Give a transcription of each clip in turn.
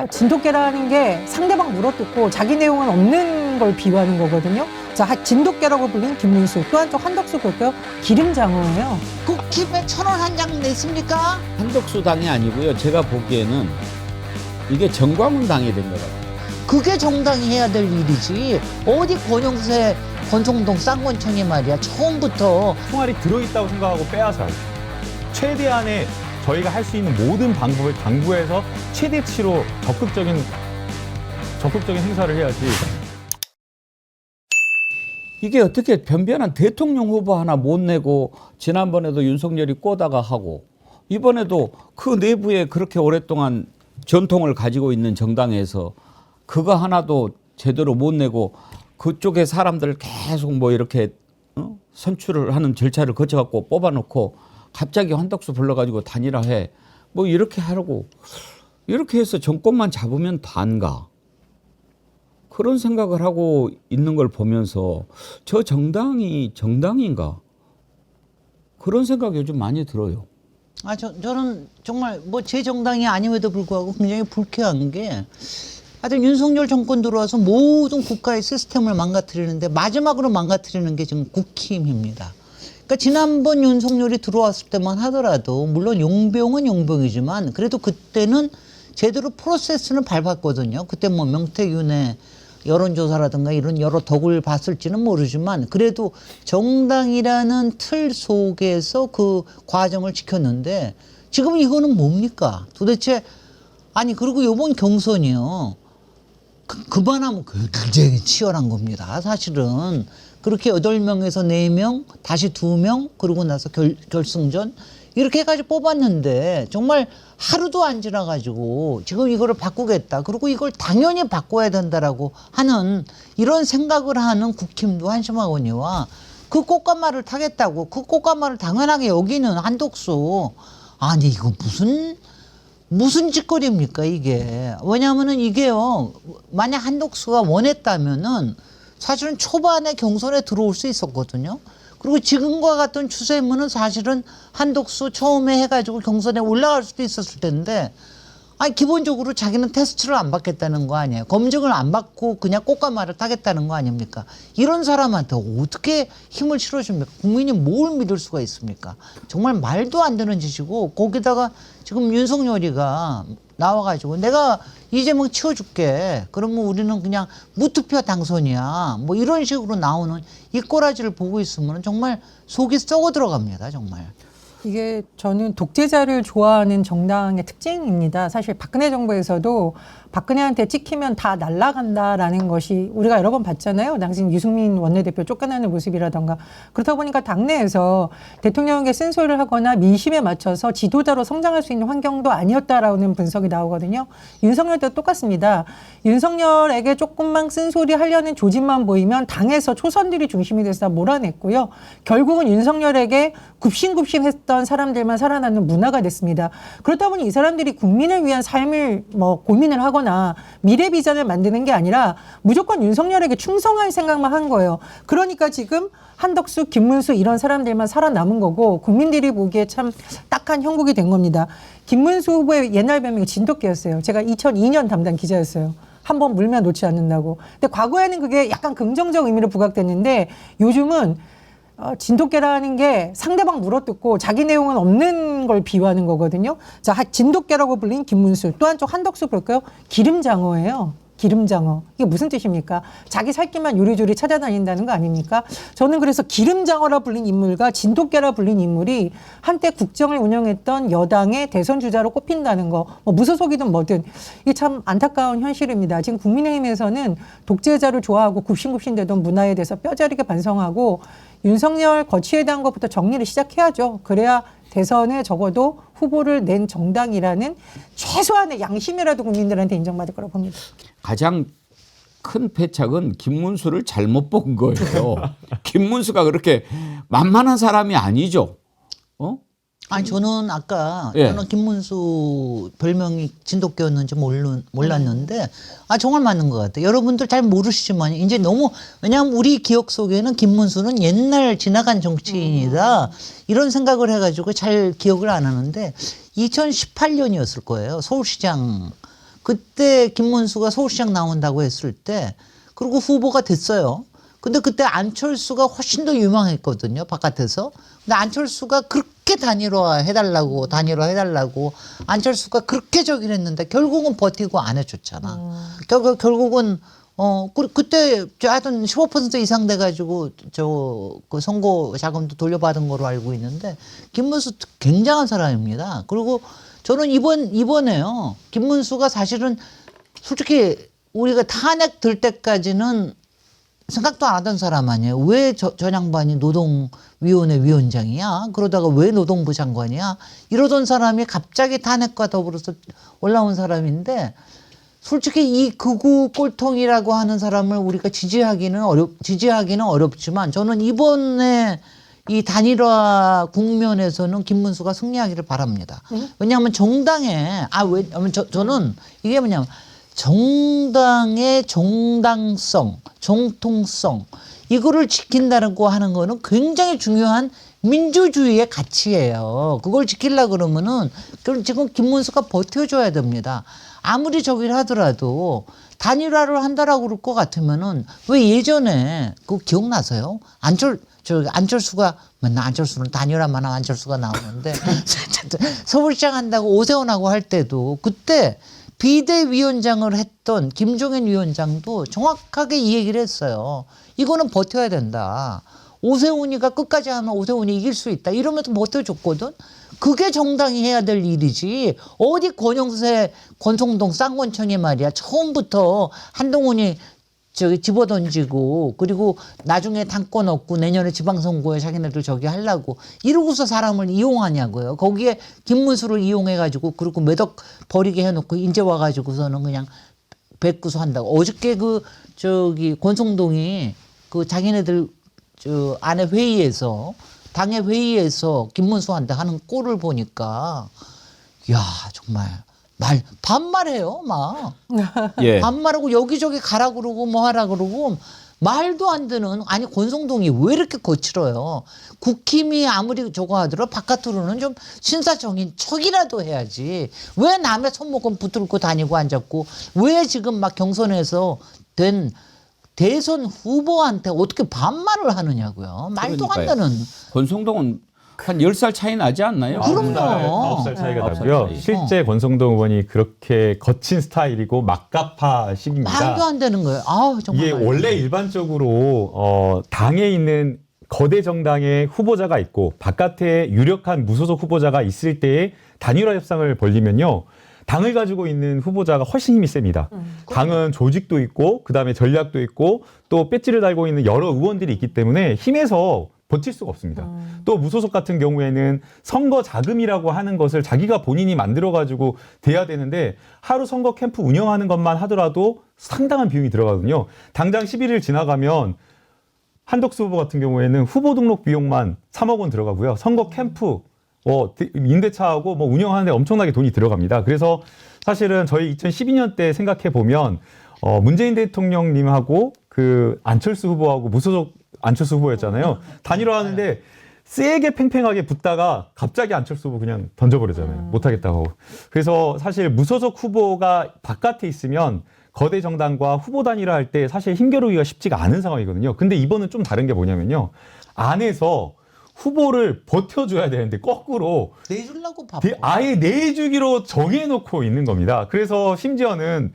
진돗개라는 게 상대방 물어뜯고 자기 내용은 없는 걸 비유하는 거거든요. 자, 진돗개라고 불린 김문수, 또 한쪽 한덕수 그럴까요? 기름장어예요. 국힘에 1,000원 한 장 냈습니까? 한덕수 당이 아니고요. 제가 보기에는 이게 정광훈 당이 된 것 같아요. 그게 정당이 해야 될 일이지. 어디 권영세, 권총동 쌍권청이 말이야. 처음부터 총알이 들어있다고 생각하고 빼앗아요. 최대한의 저희가 할 수 있는 모든 방법을 당부해서 최대치로 적극적인 행사를 해야지. 이게 어떻게 변변한 대통령 후보 하나 못 내고 지난번에도 윤석열이 꼬다가 하고 이번에도 그 내부에 그렇게 오랫동안 전통을 가지고 있는 정당에서 그거 하나도 제대로 못 내고 그쪽에 사람들을 계속 뭐 이렇게 선출을 하는 절차를 거쳐갖고 뽑아놓고 갑자기 한덕수 불러가지고 단일화해 뭐 이렇게 하려고 이렇게 해서 정권만 잡으면 다인가 그런 생각을 하고 있는 걸 보면서 저 정당이 정당인가 그런 생각이 요즘 많이 들어요. 저는 정말 뭐 제 정당이 아님에도 불구하고 굉장히 불쾌한 게 하여튼 윤석열 정권 들어와서 모든 국가의 시스템을 망가뜨리는데 마지막으로 망가뜨리는 게 지금 국힘입니다. 그러니까 지난번 윤석열이 들어왔을 때만 하더라도 물론 용병은 용병이지만 그래도 그때는 제대로 프로세스는 밟았거든요. 그때 뭐 명태균의 여론조사라든가 이런 여러 덕을 봤을지는 모르지만 그래도 정당이라는 틀 속에서 그 과정을 지켰는데 지금 이거는 뭡니까? 도대체 아니 그리고 이번 경선이요. 그만하면 굉장히 치열한 겁니다. 사실은 그렇게 8명에서 4명, 다시 2명, 그러고 나서 결승전 이렇게 해가지고 뽑았는데 정말 하루도 안 지나가지고 지금 이거를 바꾸겠다. 그리고 이걸 당연히 바꿔야 된다라고 하는 이런 생각을 하는 국힘도 한심하거니와 그 꽃가마를 타겠다고 그 꽃가마를 당연하게 여기는 한덕수. 아니 이거 무슨 짓거리입니까 이게. 왜냐하면은 이게요. 만약 한덕수가 원했다면은 사실은 초반에 경선에 들어올 수 있었거든요. 그리고 지금과 같은 추세면은 사실은 한덕수 처음에 해가지고 경선에 올라갈 수도 있었을 텐데, 아니 기본적으로 자기는 테스트를 안 받겠다는 거 아니에요. 검증을 안 받고 그냥 꽃가마를 타겠다는 거 아닙니까? 이런 사람한테 어떻게 힘을 실어줍니까? 국민이 뭘 믿을 수가 있습니까? 정말 말도 안 되는 짓이고 거기다가 지금 윤석열이가 나와가지고 내가 이재명 치워줄게. 그러면 우리는 그냥 무투표 당선이야. 뭐 이런 식으로 나오는 이 꼬라지를 보고 있으면 정말 속이 썩어 들어갑니다. 정말. 이게 저는 독재자를 좋아하는 정당의 특징입니다. 사실 박근혜 정부에서도 박근혜한테 찍히면 다 날아간다라는 것이 우리가 여러 번 봤잖아요. 당시 유승민 원내대표 쫓겨나는 모습이라던가. 그렇다 보니까 당내에서 대통령에게 쓴소리를 하거나 민심에 맞춰서 지도자로 성장할 수 있는 환경도 아니었다라는 분석이 나오거든요. 윤석열 때도 똑같습니다. 윤석열에게 조금만 쓴소리 하려는 조짐만 보이면 당에서 초선들이 중심이 돼서 몰아냈고요. 결국은 윤석열에게 굽신굽신했던 사람들만 살아남는 문화가 됐습니다. 그렇다 보니 이 사람들이 국민을 위한 삶을 뭐 고민을 하거나 미래 비전을 만드는 게 아니라 무조건 윤석열에게 충성할 생각만 한 거예요. 그러니까 지금 한덕수, 김문수 이런 사람들만 살아남은 거고 국민들이 보기에 참 딱한 형국이 된 겁니다. 김문수 후보의 옛날 별명이 진돗개였어요. 제가 2002년 담당 기자였어요. 한번 물면 놓지 않는다고. 근데 과거에는 그게 약간 긍정적 의미로 부각됐는데 요즘은 진돗개라는 게 상대방 물어뜯고 자기 내용은 없는 걸 비유하는 거거든요. 자, 진돗개라고 불린 김문수, 또 한쪽 한덕수 볼까요? 기름장어예요. 기름장어. 이게 무슨 뜻입니까? 자기 살 길만 요리조리 찾아다닌다는 거 아닙니까? 저는 그래서 기름장어라 불린 인물과 진돗개라 불린 인물이 한때 국정을 운영했던 여당의 대선 주자로 꼽힌다는 거, 뭐 무소속이든 뭐든 이게 참 안타까운 현실입니다. 지금 국민의힘에서는 독재자를 좋아하고 굽신굽신대던 문화에 대해서 뼈저리게 반성하고 윤석열 거취에 대한 것부터 정리를 시작해야죠. 그래야 대선에 적어도 후보를 낸 정당이라는 최소한의 양심이라도 국민들한테 인정받을 거라고 봅니다. 가장 큰 패착은 김문수를 잘못 본 거예요. 김문수가 그렇게 만만한 사람이 아니죠. 아니 저는 아까 예. 저는 김문수 별명이 진돗개였는지 몰랐는데 정말 맞는 것 같아요. 여러분들 잘 모르시지만 이제 너무 왜냐하면 우리 기억 속에는 김문수는 옛날 지나간 정치인이다 이런 생각을 해가지고 잘 기억을 안 하는데 2018년이었을 거예요. 서울시장 그때 김문수가 서울시장 나온다고 했을 때 그리고 후보가 됐어요. 근데 그때 안철수가 훨씬 더 유망했거든요, 바깥에서. 근데 안철수가 그렇게 단일화해달라고 안철수가 그렇게 저기를 했는데 결국은 버티고 안 해줬잖아. 결국은 그때 하여튼 15% 이상 돼가지고 그 선거 자금도 돌려받은 거로 알고 있는데 김문수 굉장한 사람입니다. 그리고 저는 이번에요. 김문수가 사실은 솔직히 우리가 탄핵 들 때까지는 생각도 안 하던 사람 아니에요. 왜 저 양반이 노동위원회 위원장이야? 그러다가 왜 노동부 장관이야? 이러던 사람이 갑자기 탄핵과 더불어서 올라온 사람인데 솔직히 이 극우 꼴통이라고 하는 사람을 우리가 지지하기는 어렵지만 저는 이번에 이 단일화 국면에서는 김문수가 승리하기를 바랍니다. 왜냐하면 정당에 왜냐하면 저는 이게 뭐냐면 정당의 정당성, 정통성 이거를 지킨다고 하는 거는 굉장히 중요한 민주주의의 가치예요. 그걸 지키려고 그러면은 지금 김문수가 버텨줘야 됩니다. 아무리 저기를 하더라도 단일화를 한다라고 그럴 것 같으면은 왜 예전에 그거 기억나세요? 안철수가 맨날 안철수는 단일화만 하면 안철수가 나오는데 서울시장 한다고 오세훈하고 할 때도 그때 비대위원장을 했던 김종인 위원장도 정확하게 이 얘기를 했어요. 이거는 버텨야 된다. 오세훈이가 끝까지 하면 오세훈이 이길 수 있다. 이러면서 버텨줬거든. 그게 정당이 해야 될 일이지. 어디 권영세, 권성동, 쌍권청이 말이야. 처음부터 한동훈이 집어던지고 그리고 나중에 당권 얻고 내년에 지방선거에 자기네들 저기 하려고 이러고서 사람을 이용하냐고요. 거기에 김문수를 이용해가지고 그리고 매덕 버리게 해놓고 이제 와가지고서는 그냥 백구수 한다고. 어저께 권성동이 자기네들 안에 회의에서 당의 회의에서 김문수한테 하는 꼴을 보니까 야 정말 반말해요 막. 예. 반말하고 여기저기 가라 그러고 뭐 하라 그러고 말도 안 되는. 아니 권성동이 왜 이렇게 거칠어요. 국힘이 아무리 저거 하더라도 바깥으로는 좀 신사적인 척이라도 해야지. 왜 남의 손목은 붙들고 다니고 앉았고 왜 지금 막 경선에서 된 대선 후보한테 어떻게 반말을 하느냐고요. 말도 안 그러니까요. 되는. 권성동은 한 10살 차이 나지 않나요? 그럼요. 9살 차이가 아홉 살 나고요. 차이. 실제 권성동 의원이 그렇게 거친 스타일이고 막가파식입니다. 말도 안 되는 거예요. 아 정말. 이게 원래 일반적으로 당에 있는 거대 정당의 후보자가 있고 바깥에 유력한 무소속 후보자가 있을 때에 단일화 협상을 벌리면요. 당을 가지고 있는 후보자가 훨씬 힘이 셉니다. 당은 조직도 있고 그다음에 전략도 있고 또 배지를 달고 있는 여러 의원들이 있기 때문에 힘에서 버틸 수가 없습니다. 또 무소속 같은 경우에는 선거 자금이라고 하는 것을 자기가 본인이 만들어가지고 돼야 되는데 하루 선거 캠프 운영하는 것만 하더라도 상당한 비용이 들어가거든요. 당장 11일 지나가면 한덕수 후보 같은 경우에는 후보 등록 비용만 3억 원 들어가고요. 선거 캠프, 임대차하고 운영하는데 엄청나게 돈이 들어갑니다. 그래서 사실은 저희 2012년 때 생각해 보면 문재인 대통령님하고 그 안철수 후보하고 무소속 안철수 후보였잖아요. 단일화하는데 세게 팽팽하게 붙다가 갑자기 안철수 후보 그냥 던져버리잖아요. 못하겠다고 하고. 그래서 사실 무소속 후보가 바깥에 있으면 거대 정당과 후보 단일화할 때 사실 힘겨루기가 쉽지가 않은 상황이거든요. 근데 이번은 좀 다른 게 뭐냐면요. 안에서 후보를 버텨줘야 되는데 거꾸로 내주려고 바빠. 아예 내주기로 정해놓고 있는 겁니다. 그래서 심지어는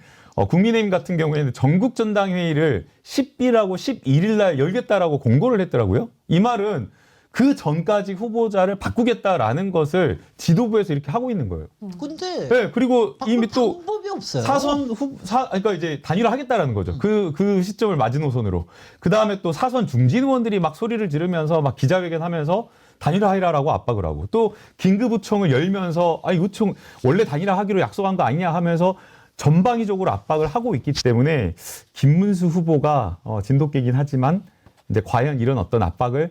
국민의힘 같은 경우에는 전국전당회의를 10일하고 11일 날 열겠다라고 공고를 했더라고요. 이 말은 그 전까지 후보자를 바꾸겠다라는 것을 지도부에서 이렇게 하고 있는 거예요. 근데 네, 그리고 이미 또 방법이 없어요. 그러니까 이제 단일화하겠다라는 거죠. 그 시점을 마지노선으로. 그 다음에 또 사선 중진 의원들이 막 소리를 지르면서 막 기자회견하면서 단일화하라고 압박을 하고 또 긴급의총을 열면서 의총 원래 단일화하기로 약속한 거 아니냐 하면서 전방위적으로 압박을 하고 있기 때문에 김문수 후보가 진돗개긴 하지만 이제 과연 이런 어떤 압박을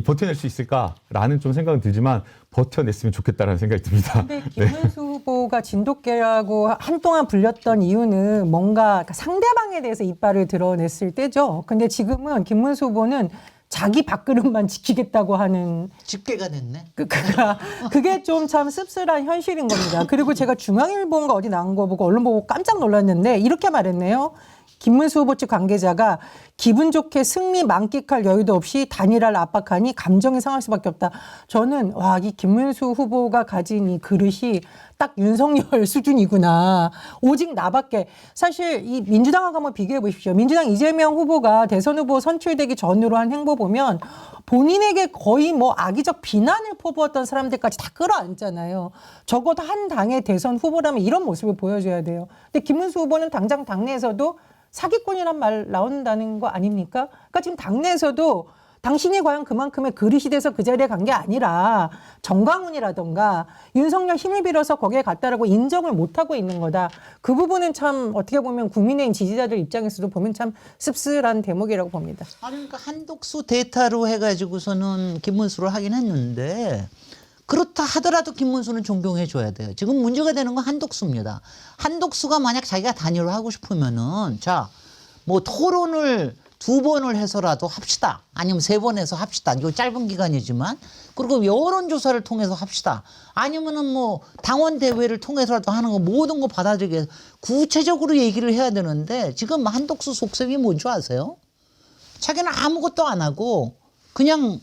버텨낼 수 있을까라는 좀 생각은 들지만 버텨냈으면 좋겠다라는 생각이 듭니다. 근데 김문수 후보가 진돗개라고 한동안 불렸던 이유는 뭔가 상대방에 대해서 이빨을 드러냈을 때죠. 근데 지금은 김문수 후보는 자기 밥그릇만 지키겠다고 하는 집계가 됐네. 그게 좀 참 씁쓸한 현실인 겁니다. 그리고 제가 중앙일보인가 어디 나온 거 보고 언론 보고 깜짝 놀랐는데 이렇게 말했네요. 김문수 후보 측 관계자가 기분 좋게 승리 만끽할 여유도 없이 단일화를 압박하니 감정이 상할 수밖에 없다. 저는 와, 이 김문수 후보가 가진 이 그릇이 딱 윤석열 수준이구나. 오직 나밖에. 사실 이 민주당하고 한번 비교해 보십시오. 민주당 이재명 후보가 대선 후보 선출되기 전으로 한 행보 보면 본인에게 거의 뭐 악의적 비난을 퍼부었던 사람들까지 다 끌어안잖아요. 적어도 한 당의 대선 후보라면 이런 모습을 보여줘야 돼요. 근데 김문수 후보는 당장 당내에서도 사기꾼이란 말 나온다는 거 아닙니까? 그러니까 지금 당내에서도 당신이 과연 그만큼의 그릇이 돼서 그 자리에 간 게 아니라 정광훈이라던가 윤석열 힘을 빌어서 거기에 갔다라고 인정을 못하고 있는 거다. 그 부분은 참 어떻게 보면 국민의힘 지지자들 입장에서도 보면 참 씁쓸한 대목이라고 봅니다. 아니 그러니까 한독수 데이터로 해가지고서는 김문수를 하긴 했는데 그렇다 하더라도 김문수는 존경해 줘야 돼요. 지금 문제가 되는 건 한독수입니다. 한독수가 만약 자기가 단일화 하고 싶으면은 자, 뭐 토론을 2번을 해서라도 합시다. 아니면 3번 해서 합시다. 이거 짧은 기간이지만. 그리고 여론조사를 통해서 합시다. 아니면은 뭐 당원 대회를 통해서라도 하는 거 모든 거 받아들이게 구체적으로 얘기를 해야 되는데 지금 한독수 속셈이 뭔지 아세요? 자기는 아무것도 안 하고 그냥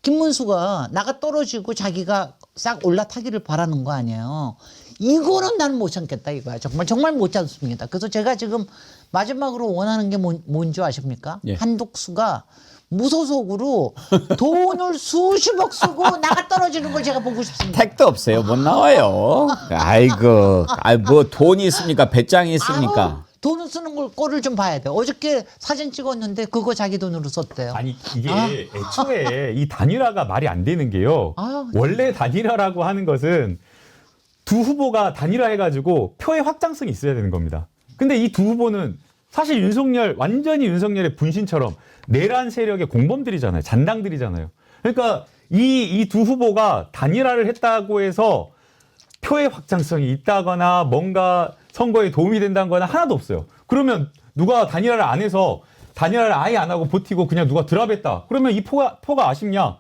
김문수가 나가 떨어지고 자기가 싹 올라타기를 바라는 거 아니에요. 이거는 나는 못 참겠다 이거야. 정말 못 참습니다. 그래서 제가 지금 마지막으로 원하는 게 뭔지 아십니까? 예. 한독수가 무소속으로 돈을 수십억 쓰고 나가 떨어지는 걸 제가 보고 싶습니다. 택도 없어요. 못 나와요. 아이고, 뭐 돈이 있습니까? 배짱이 있습니까? 아우, 돈을 쓰는 꼴을 좀 봐야 돼. 어저께 사진 찍었는데 그거 자기 돈으로 썼대요. 아니 이게 애초에 이 단일화가 말이 안 되는 게요. 원래 단일화라고 하는 것은 두 후보가 단일화해가지고 표의 확장성이 있어야 되는 겁니다. 근데 이 두 후보는 사실 완전히 윤석열의 분신처럼 내란 세력의 공범들이잖아요. 잔당들이잖아요. 그러니까 이 두 후보가 단일화를 했다고 해서 표의 확장성이 있다거나 뭔가 선거에 도움이 된다거나 하나도 없어요. 그러면 누가 단일화를 안 해서 단일화를 아예 안 하고 버티고 그냥 누가 드랍했다. 그러면 이 표가 아쉽냐?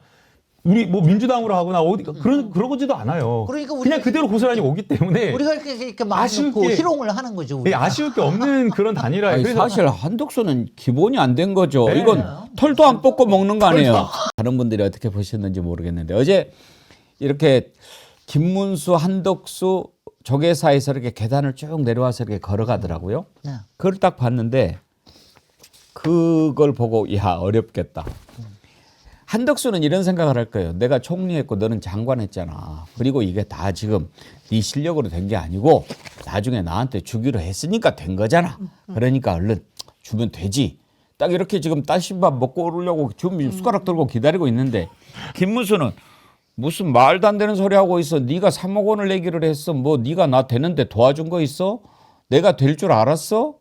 우리 뭐 민주당으로 하거나 어디 그러지도 않아요. 그러니까 그냥 그대로 고스란히 오기 때문에 우리가 이렇게 마음 놓고 아쉽게- 희롱을 하는 거죠. 예, 우리가. 아쉬울 게 없는 그런 단일화예요. 아니, 그래서 사실 한독수는 기본이 안 된 거죠. 네. 이건 털도 안 뽑고 먹는 거 아니에요. 다른 분들이 어떻게 보셨는지 모르겠는데 어제 이렇게 김문수, 한독수 조계사에서 이렇게 계단을 쭉 내려와서 이렇게 걸어가더라고요. 네. 그걸 딱 봤는데 그걸 보고 야 어렵겠다. 한덕수는 이런 생각을 할 거예요. 내가 총리했고 너는 장관했잖아. 그리고 이게 다 지금 네 실력으로 된 게 아니고 나중에 나한테 주기로 했으니까 된 거잖아. 그러니까 얼른 주면 되지. 딱 이렇게 지금 따신밥 먹고 오르려고 지금 숟가락 들고 기다리고 있는데 김문수는 무슨 말도 안 되는 소리 하고 있어. 네가 3억 원을 내기를 했어. 뭐 네가 나 되는데 도와준 거 있어? 내가 될 줄 알았어?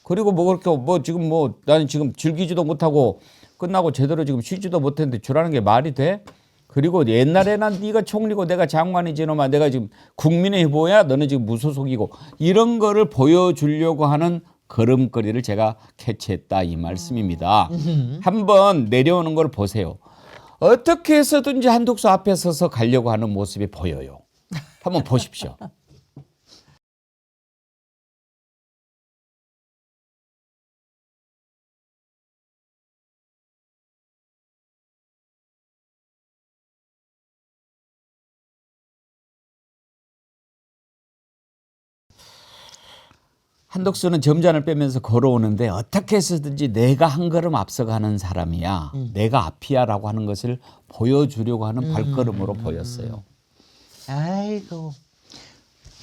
그리고 뭐 그렇게 뭐 지금 뭐 나는 지금 즐기지도 못하고 끝나고 제대로 지금 쉬지도 못했는데 주라는 게 말이 돼? 그리고 옛날에는 네가 총리고 내가 장관이지 놈아. 내가 지금 국민의 후보야. 너는 지금 무소속이고. 이런 거를 보여주려고 하는 걸음걸이를 제가 캐치했다 이 말씀입니다. 한번 내려오는 걸 보세요. 어떻게 해서든지 한독수 앞에 서서 가려고 하는 모습이 보여요. 한번 보십시오. 한독수는 점잔을 빼면서 걸어오는데 어떻게 해서든지 내가 한 걸음 앞서가는 사람이야. 내가 앞이야라고 하는 것을 보여주려고 하는 발걸음으로 보였어요. 아이고.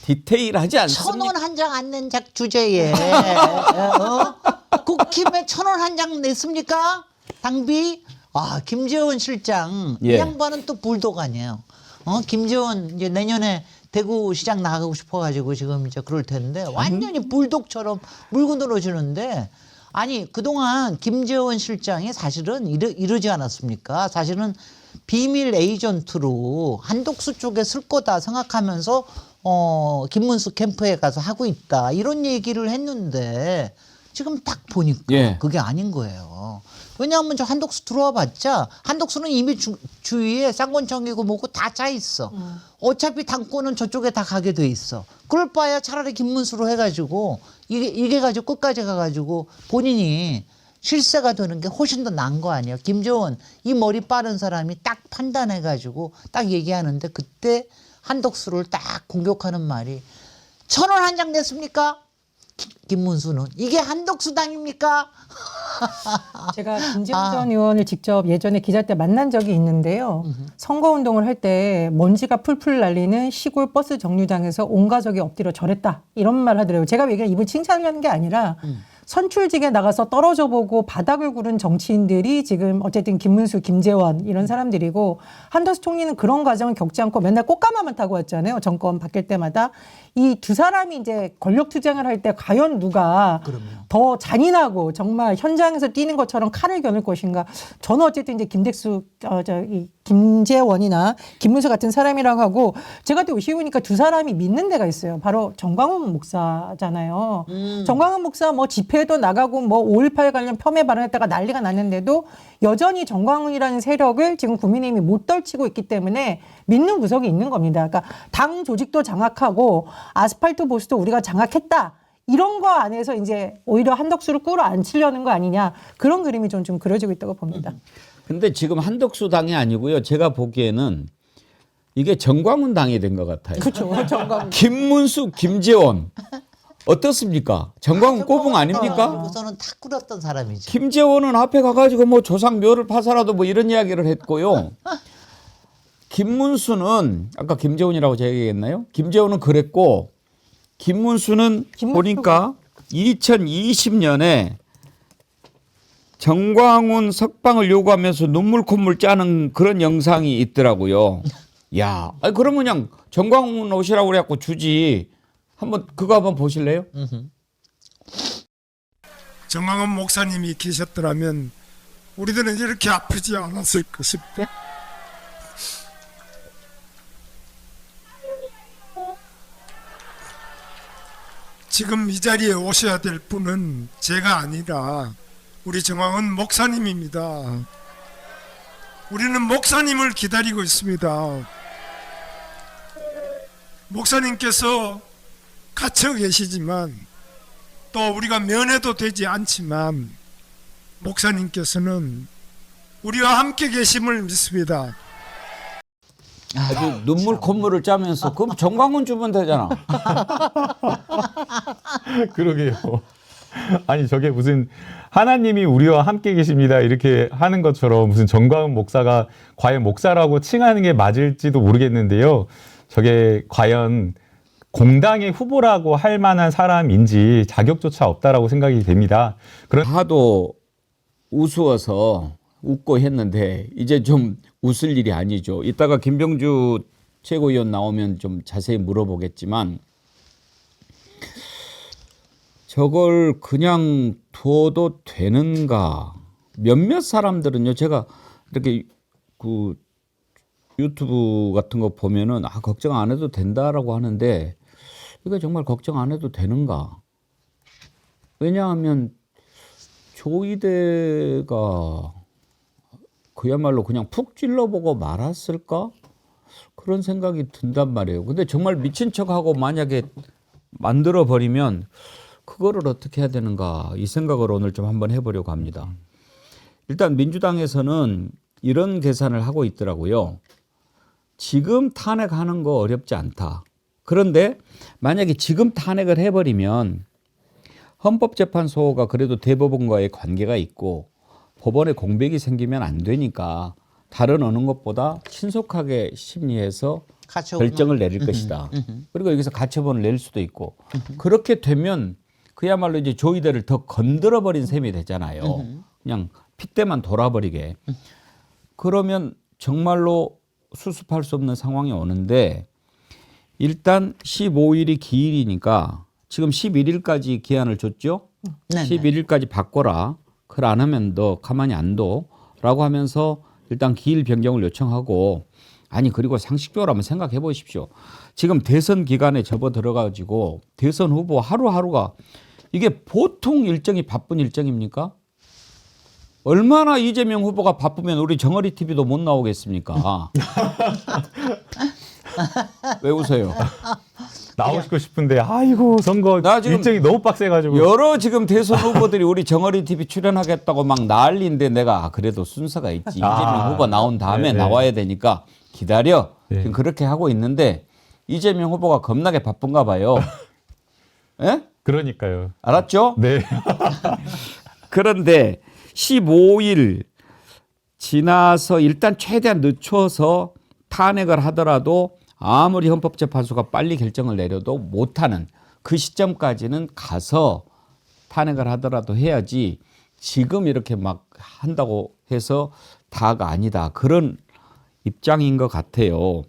디테일하지 않습니까? 1,000원 한 장 안 낸 주제에 국힘에 1,000원 한 장 냈습니까? 당비? 아 김재원 실장 이 예. 양반은 또 불독 아니에요. 김재원 이제 내년에 대구시장 나가고 싶어가지고 지금 이제 그럴 텐데 완전히 불독처럼 물고 늘어지는데 아니 그동안 김재원 실장이 사실은 이러지 않았습니까? 사실은 비밀 에이전트로 한독수 쪽에 쓸 거다 생각하면서 김문수 캠프에 가서 하고 있다 이런 얘기를 했는데 지금 딱 보니까 예. 그게 아닌 거예요. 왜냐하면 저 한독수 들어와 봤자 한독수는 이미 주위에 쌍권청이고 뭐고 다 짜 있어. 어차피 당권은 저쪽에 다 가게 돼 있어. 그럴 바야 차라리 김문수로 해가지고 이게 가지고 끝까지 가가지고 본인이 실세가 되는 게 훨씬 더 나은 거 아니에요. 김재원 이 머리 빠른 사람이 딱 판단해가지고 딱 얘기하는데 그때 한독수를 딱 공격하는 말이 1,000원 한 장 냈습니까? 김문수는 이게 한독수당입니까? 제가 김재원 전 의원을 직접 예전에 기자 때 만난 적이 있는데요. 선거운동을 할 때 먼지가 풀풀 날리는 시골 버스 정류장에서 온 가족이 엎드려 절했다. 이런 말 하더라고요. 제가 얘기한 이분 칭찬하는 게 아니라 선출직에 나가서 떨어져 보고 바닥을 구른 정치인들이 지금 어쨌든 김문수, 김재원 이런 사람들이고 한덕수 총리는 그런 과정을 겪지 않고 맨날 꽃가마만 타고 왔잖아요. 정권 바뀔 때마다. 이 두 사람이 이제 권력 투쟁을 할 때 과연 누가 더 잔인하고 정말 현장에서 뛰는 것처럼 칼을 겨눌 것인가. 저는 어쨌든 이제 김재원이나 김문수 같은 사람이라고 하고 제가 또 오시보니까 두 사람이 믿는 데가 있어요. 바로 정광훈 목사잖아요. 정광훈 목사 뭐 집회도 나가고 뭐 5.18 관련 폄훼 발언했다가 난리가 났는데도 여전히 정광훈이라는 세력을 지금 국민의힘이 못 떨치고 있기 때문에 믿는 구석이 있는 겁니다. 그러니까 당 조직도 장악하고 아스팔트 보수도 우리가 장악했다. 이런 거 안에서 이제 오히려 한덕수를 끌어안치려는 거 아니냐. 그런 그림이 좀 그려지고 있다고 봅니다. 근데 지금 한덕수 당이 아니고요. 제가 보기에는 이게 정광훈 당이 된 것 같아요. 그렇죠. 정광훈. 김문수, 김재원 어떻습니까? 정광훈 꼬붕 아닙니까? 우선은 다 꾸렸던 사람이죠. 김재원은 앞에 가가지고 뭐 조상 묘를 파서라도 뭐 이런 이야기를 했고요. 김문수는 아까 김재원이라고 제가 얘기했나요? 김재원은 그랬고 김문수는 보니까 2020년에 정광훈 석방을 요구하면서 눈물 콧물 짜는 그런 영상이 있더라고요. 야, 아니 그러면 그냥 정광훈 오시라고 그래갖고 주지. 그거 한번 보실래요? 정광훈 목사님이 계셨더라면 우리들은 이렇게 아프지 않았을 것입니다. 지금 이 자리에 오셔야 될 분은 제가 아니라 우리 정광훈 목사님입니다. 우리는 목사님을 기다리고 있습니다. 목사님께서 갇혀 계시지만 또 우리가 면회도 되지 않지만 목사님께서는 우리와 함께 계심을 믿습니다. 아주 눈물 콧물을 짜면서 그럼 정광훈 주면 되잖아. 그러게요. 아니 저게 무슨 하나님이 우리와 함께 계십니다 이렇게 하는 것처럼 무슨 정광훈 목사가 과연 목사라고 칭하는 게 맞을지도 모르겠는데요. 저게 과연 공당의 후보라고 할 만한 사람인지 자격조차 없다라고 생각이 됩니다. 하도 우스워서 웃고 했는데 이제 좀 웃을 일이 아니죠. 이따가 김병주 최고위원 나오면 좀 자세히 물어보겠지만 저걸 그냥 둬도 되는가. 몇몇 사람들은요. 제가 이렇게 그 유튜브 같은 거 보면은 걱정 안 해도 된다라고 하는데 이거 정말 걱정 안 해도 되는가. 왜냐하면 조이대가 그야말로 그냥 푹 찔러보고 말았을까? 그런 생각이 든단 말이에요. 근데 정말 미친 척하고 만약에 만들어버리면 그거를 어떻게 해야 되는가 이 생각을 오늘 좀 한번 해보려고 합니다. 일단 민주당에서는 이런 계산을 하고 있더라고요. 지금 탄핵하는 거 어렵지 않다. 그런데 만약에 지금 탄핵을 해버리면 헌법재판소가 그래도 대법원과의 관계가 있고 법원에 공백이 생기면 안 되니까 다른 어느 것보다 신속하게 심리해서 결정을 내릴 것이다. 그리고 여기서 가처분을 낼 수도 있고 그렇게 되면 그야말로 이제 조이대를 더 건드려버린 셈이 되잖아요. 그냥 핏대만 돌아버리게. 그러면 정말로 수습할 수 없는 상황이 오는데 일단 15일이 기일이니까 지금 11일까지 기한을 줬죠. 네네. 11일까지 바꿔라. 그걸 안 하면 너 가만히 안 둬라고 하면서 일단 기일 변경을 요청하고 아니 그리고 상식적으로 한번 생각해 보십시오. 지금 대선 기간에 접어들어가지고 대선 후보 하루하루가 이게 보통 일정이 바쁜 일정입니까? 얼마나 이재명 후보가 바쁘면 우리 정어리 TV도 못 나오겠습니까? 왜 웃어요? 나오시고 싶은데 아이고 선거 나 지금 일정이 너무 빡세가지고 여러 지금 대선 후보들이 우리 정어리 TV 출연하겠다고 막 난리인데 내가 그래도 순서가 있지. 이재명 후보 나온 다음에 네네. 나와야 되니까 기다려. 네. 지금 그렇게 하고 있는데 이재명 후보가 겁나게 바쁜가 봐요. 예? 그러니까요. 알았죠? 네. 그런데 15일 지나서 일단 최대한 늦춰서 탄핵을 하더라도 아무리 헌법재판소가 빨리 결정을 내려도 못하는 그 시점까지는 가서 탄핵을 하더라도 해야지 지금 이렇게 막 한다고 해서 다가 아니다. 그런 입장인 것 같아요.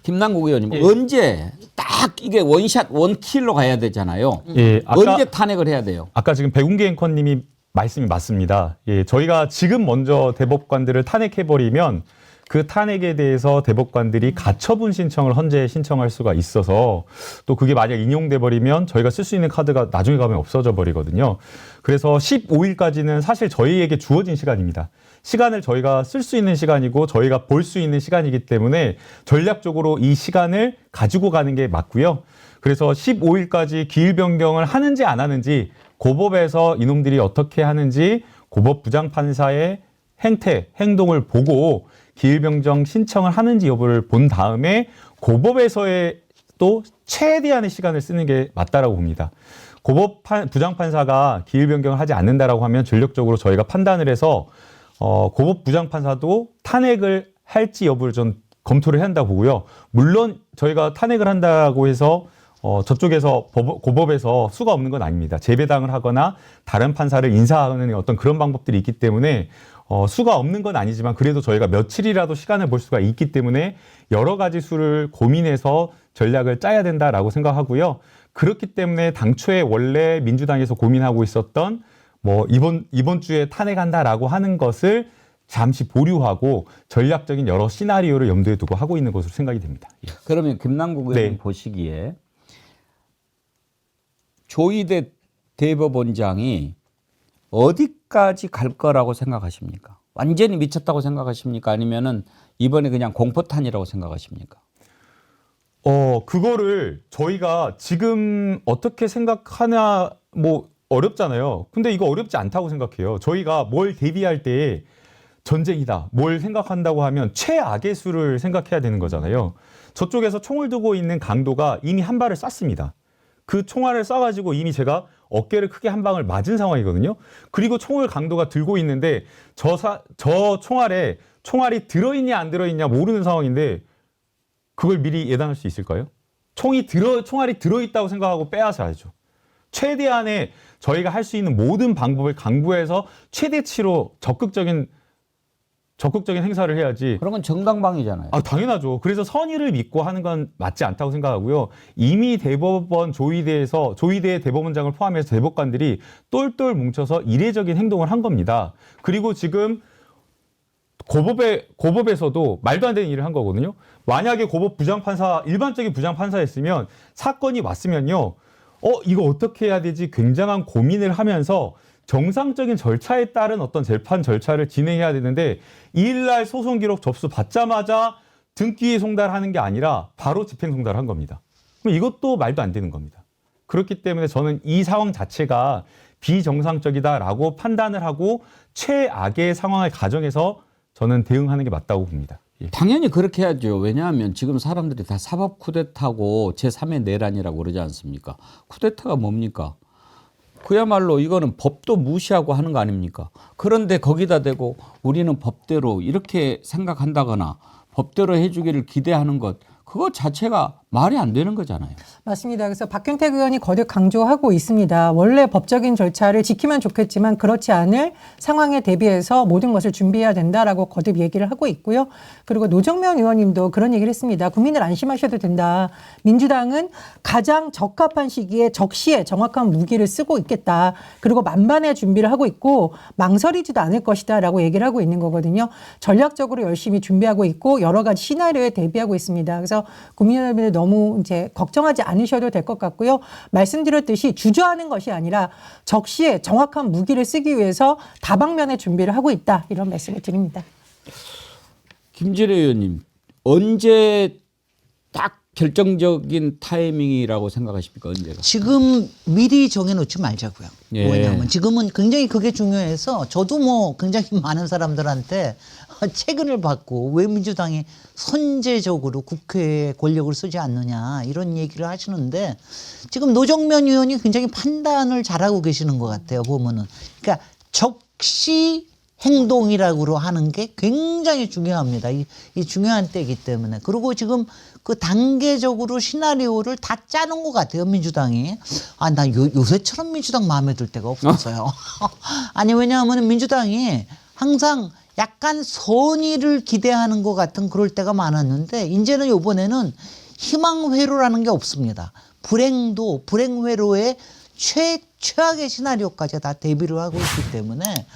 김남국 의원님 언제 딱 이게 원샷 원킬로 가야 되잖아요. 예, 언제 탄핵을 해야 돼요? 아까 지금 백운기 앵커님이 말씀이 맞습니다. 예, 저희가 지금 먼저 대법관들을 탄핵해버리면 그 탄핵에 대해서 대법관들이 가처분 신청을 헌재에 신청할 수가 있어서 또 그게 만약 인용돼 버리면 저희가 쓸 수 있는 카드가 나중에 가면 없어져 버리거든요. 그래서 15일까지는 사실 저희에게 주어진 시간입니다. 시간을 저희가 쓸 수 있는 시간이고 저희가 볼 수 있는 시간이기 때문에 전략적으로 이 시간을 가지고 가는 게 맞고요. 그래서 15일까지 기일 변경을 하는지 안 하는지 고법에서 이놈들이 어떻게 하는지 고법 부장판사의 행태, 행동을 보고 기일 변경 신청을 하는지 여부를 본 다음에 고법에서의 또 최대한의 시간을 쓰는 게 맞다라고 봅니다. 고법 부장판사가 기일 변경을 하지 않는다라고 하면 전력적으로 저희가 판단을 해서 고법 부장판사도 탄핵을 할지 여부를 좀 검토를 해야 한다고 보고요. 물론 저희가 탄핵을 한다고 해서 저쪽에서 고법에서 수가 없는 건 아닙니다. 재배당을 하거나 다른 판사를 인사하는 어떤 그런 방법들이 있기 때문에 수가 없는 건 아니지만 그래도 저희가 며칠이라도 시간을 볼 수가 있기 때문에 여러 가지 수를 고민해서 전략을 짜야 된다라고 생각하고요. 그렇기 때문에 당초에 원래 민주당에서 고민하고 있었던 뭐 이번 주에 탄핵한다라고 하는 것을 잠시 보류하고 전략적인 여러 시나리오를 염두에 두고 하고 있는 것으로 생각이 됩니다. 예. 그러면 김남국 의원 네. 보시기에 조희대 대법원장이 어디까지 갈 거라고 생각하십니까? 완전히 미쳤다고 생각하십니까? 아니면은 이번에 그냥 공포탄이라고 생각하십니까? 그거를 저희가 지금 어떻게 생각하나 뭐 어렵잖아요. 근데 이거 어렵지 않다고 생각해요. 저희가 뭘 대비할 때 전쟁이다, 뭘 생각한다고 하면 최악의 수를 생각해야 되는 거잖아요. 저쪽에서 총을 두고 있는 강도가 이미 한 발을 쐈습니다. 그 총알을 쏴가지고 이미 제가 어깨를 크게 한 방을 맞은 상황이거든요. 그리고 총을 강도가 들고 있는데 저 총알에 총알이 들어있냐 안 들어있냐 모르는 상황인데 그걸 미리 예단할 수 있을까요? 총알이 들어있다고 생각하고 빼앗아야죠. 최대한의 저희가 할 수 있는 모든 방법을 강구해서 최대치로 적극적인 행사를 해야지. 그런 건 정당방위잖아요. 당연하죠. 그래서 선의를 믿고 하는 건 맞지 않다고 생각하고요. 이미 대법원 조희대 대법원장을 포함해서 대법관들이 똘똘 뭉쳐서 이례적인 행동을 한 겁니다. 그리고 지금 고법에서도 말도 안 되는 일을 한 거거든요. 만약에 고법 부장판사, 일반적인 부장판사였으면 사건이 왔으면요. 이거 어떻게 해야 되지? 굉장한 고민을 하면서 정상적인 절차에 따른 어떤 재판 절차를 진행해야 되는데 2일날 소송 기록 접수 받자마자 등기 송달하는 게 아니라 바로 집행 송달한 겁니다. 그럼 이것도 말도 안 되는 겁니다. 그렇기 때문에 저는 이 상황 자체가 비정상적이다라고 판단을 하고 최악의 상황을 가정해서 저는 대응하는 게 맞다고 봅니다. 예. 당연히 그렇게 해야죠. 왜냐하면 지금 사람들이 다 사법 쿠데타고 제3의 내란이라고 그러지 않습니까? 쿠데타가 뭡니까? 그야말로 이거는 법도 무시하고 하는 거 아닙니까? 그런데 거기다 대고 우리는 법대로 이렇게 생각한다거나 법대로 해주기를 기대하는 것, 그거 자체가 말이 안 되는 거잖아요. 맞습니다. 그래서 박균택 의원이 거듭 강조하고 있습니다. 원래 법적인 절차를 지키면 좋겠지만 그렇지 않을 상황에 대비해서 모든 것을 준비해야 된다라고 거듭 얘기를 하고 있고요. 그리고 노정면 의원님도 그런 얘기를 했습니다. 국민을 안심하셔도 된다. 민주당은 가장 적합한 시기에 적시에 정확한 무기를 쓰고 있겠다. 그리고 만반의 준비를 하고 있고 망설이지도 않을 것이다 라고 얘기를 하고 있는 거거든요. 전략적으로 열심히 준비하고 있고 여러 가지 시나리오에 대비하고 있습니다. 그래서 국민여러분들 너무 너무 이제 걱정하지 않으셔도 될 것 같고요. 말씀드렸듯이 주저하는 것이 아니라 적시에 정확한 무기를 쓰기 위해서 다방면의 준비를 하고 있다. 이런 말씀을 드립니다. 김진애 의원님, 언제 딱 결정적인 타이밍이라고 생각하십니까? 언제가? 지금 미리 정해놓지 말자고요. 예. 왜냐하면 지금은 굉장히 그게 중요해서 저도 뭐 굉장히 많은 사람들한테 최근을 받고 왜 민주당이 선제적으로 국회에 권력을 쓰지 않느냐 이런 얘기를 하시는데 지금 노정면 의원이 굉장히 판단을 잘하고 계시는 것 같아요. 보면은. 그러니까 적시 행동이라고 하는 게 굉장히 중요합니다. 이 중요한 때이기 때문에. 그리고 지금 그 단계적으로 시나리오를 다 짜놓은 것 같아요. 민주당이. 아, 나 요새처럼 민주당 마음에 들 때가 없었어요. 아니, 왜냐하면 민주당이 항상 약간 선의를 기대하는 것 같은 그럴 때가 많았는데 이제는 이번에는 희망회로라는 게 없습니다. 불행회로의 최악의 시나리오까지 다 대비를 하고 있기 때문에